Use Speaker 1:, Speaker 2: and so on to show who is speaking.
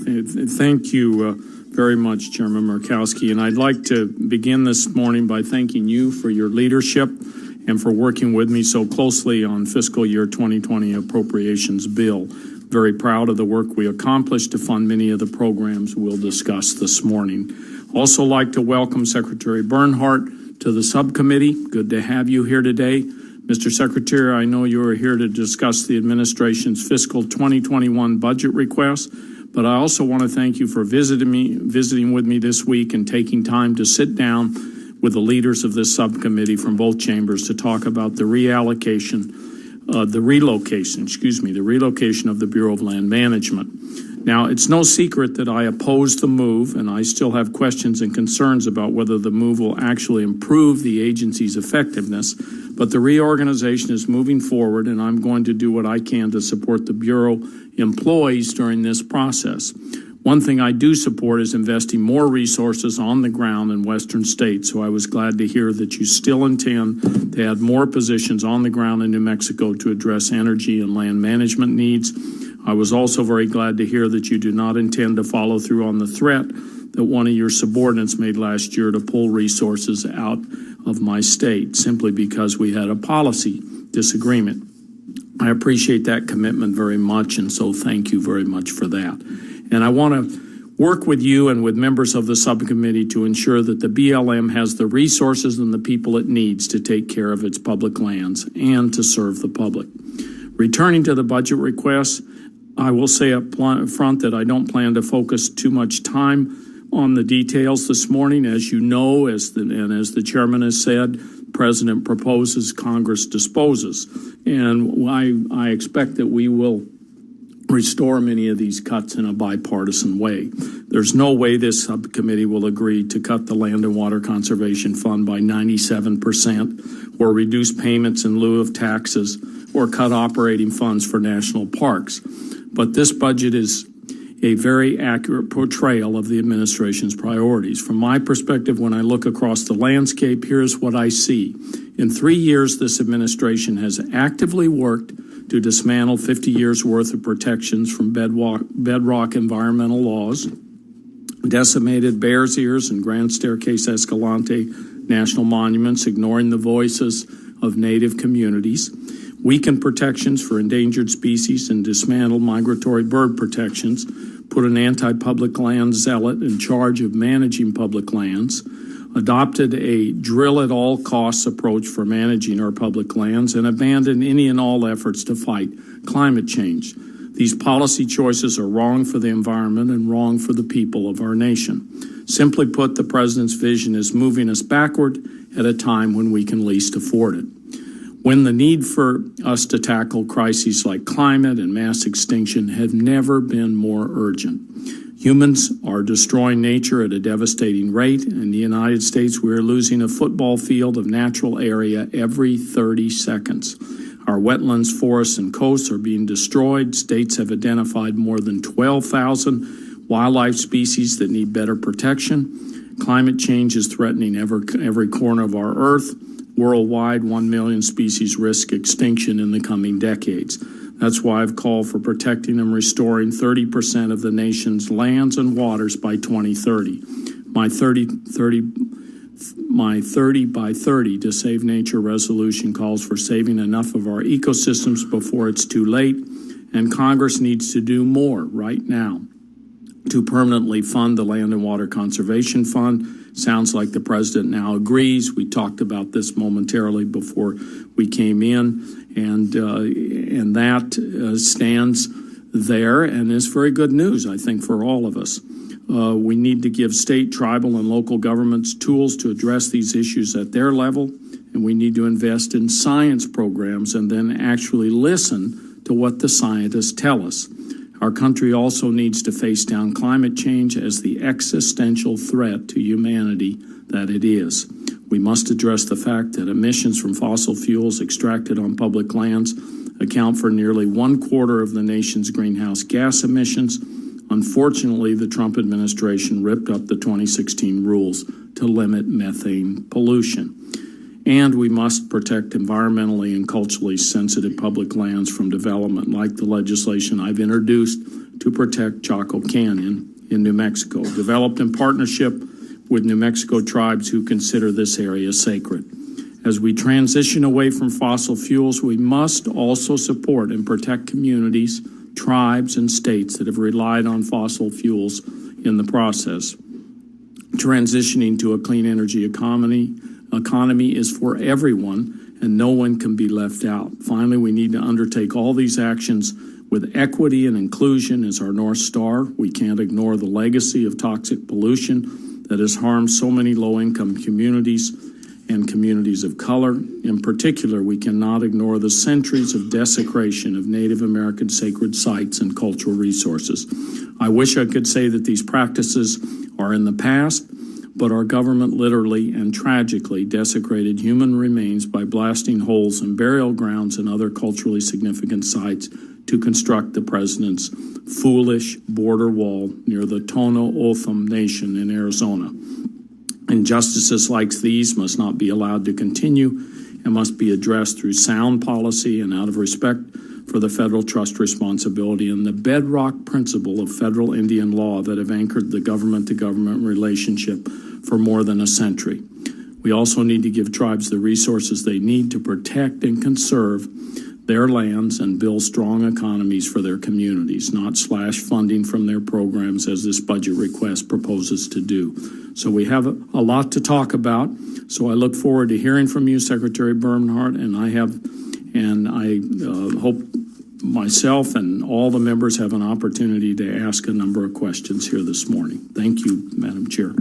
Speaker 1: Thank you very much, Chairman Murkowski. And I'd like to begin this morning by thanking you for your leadership and for working with me so closely on fiscal year 2020 appropriations bill. Very proud of the work we accomplished to fund many of the programs we'll discuss this morning. Also like to welcome Secretary Bernhardt to the subcommittee. Good to have you here today. Mr. Secretary, I know you are here to discuss the administration's fiscal 2021 budget request, but I also want to thank you for visiting with me this week and taking time to sit down with the leaders of this subcommittee from both chambers to talk about the relocation of the Bureau of Land Management. Now, it's no secret that I oppose the move, and I still have questions and concerns about whether the move will actually improve the agency's effectiveness, but the reorganization is moving forward, and I'm going to do what I can to support the Bureau employees during this process. One thing I do support is investing more resources on the ground in Western states, so I was glad to hear that you still intend to add more positions on the ground in New Mexico to address energy and land management needs. I was also very glad to hear that you do not intend to follow through on the threat that one of your subordinates made last year to pull resources out of my state simply because we had a policy disagreement. I appreciate that commitment very much, and so thank you very much for that. And I want to work with you and with members of the subcommittee to ensure that the BLM has the resources and the people it needs to take care of its public lands and to serve the public. Returning to the budget requests, I will say up front that I don't plan to focus too much time on the details this morning. As you know, as the chairman has said, President proposes, Congress disposes. And I expect that we will restore many of these cuts in a bipartisan way. There's no way this subcommittee will agree to cut the Land and Water Conservation Fund by 97% or reduce payments in lieu of taxes or cut operating funds for national parks. But this budget is a very accurate portrayal of the administration's priorities. From my perspective, when I look across the landscape, here's what I see. In 3 years, this administration has actively worked to dismantle 50 years' worth of protections from bedrock environmental laws, decimated Bears Ears and Grand Staircase Escalante national monuments, ignoring the voices of Native communities, weakened protections for endangered species and dismantled migratory bird protections, put an anti-public land zealot in charge of managing public lands, adopted a drill-at-all-costs approach for managing our public lands, and abandoned any and all efforts to fight climate change. These policy choices are wrong for the environment and wrong for the people of our nation. Simply put, the president's vision is moving us backward at a time when we can least afford it. When the need for us to tackle crises like climate and mass extinction have never been more urgent. Humans are destroying nature at a devastating rate. In the United States, we are losing a football field of natural area every 30 seconds. Our wetlands, forests, and coasts are being destroyed. States have identified more than 12,000 wildlife species that need better protection. Climate change is threatening every corner of our Earth. Worldwide, 1 million species risk extinction in the coming decades. That's why I've called for protecting and restoring 30% of the nation's lands and waters by 2030. My 30 by 30 to Save Nature resolution calls for saving enough of our ecosystems before it's too late, and Congress needs to do more right now to permanently fund the Land and Water Conservation Fund. Sounds like the president now agrees. We talked about this momentarily before we came in, and that stands there and is very good news, I think, for all of us. We need to give state, tribal, and local governments tools to address these issues at their level, and we need to invest in science programs and then actually listen to what the scientists tell us. Our country also needs to face down climate change as the existential threat to humanity that it is. We must address the fact that emissions from fossil fuels extracted on public lands account for nearly 1/4 of the nation's greenhouse gas emissions. Unfortunately, the Trump administration ripped up the 2016 rules to limit methane pollution. And we must protect environmentally and culturally sensitive public lands from development, like the legislation I've introduced to protect Chaco Canyon in New Mexico, developed in partnership with New Mexico tribes who consider this area sacred. As we transition away from fossil fuels, we must also support and protect communities, tribes, and states that have relied on fossil fuels in the process. Transitioning to a clean energy economy is for everyone, and no one can be left out. Finally, we need to undertake all these actions with equity and inclusion as our North Star. We can't ignore the legacy of toxic pollution that has harmed so many low-income communities and communities of color. In particular, we cannot ignore the centuries of desecration of Native American sacred sites and cultural resources. I wish I could say that these practices are in the past, but our government literally and tragically desecrated human remains by blasting holes in burial grounds and other culturally significant sites to construct the president's foolish border wall near the Tono Otham Nation in Arizona. Injustices like these must not be allowed to continue and must be addressed through sound policy and out of respect for the federal trust responsibility and the bedrock principle of federal Indian law that have anchored the government-to-government relationship for more than a century. We also need to give tribes the resources they need to protect and conserve their lands and build strong economies for their communities, not slash funding from their programs as this budget request proposes to do. So we have a lot to talk about. So I look forward to hearing from you, Secretary Bernhardt, and I hope myself and all the members have an opportunity to ask a number of questions here this morning. Thank you, Madam Chair.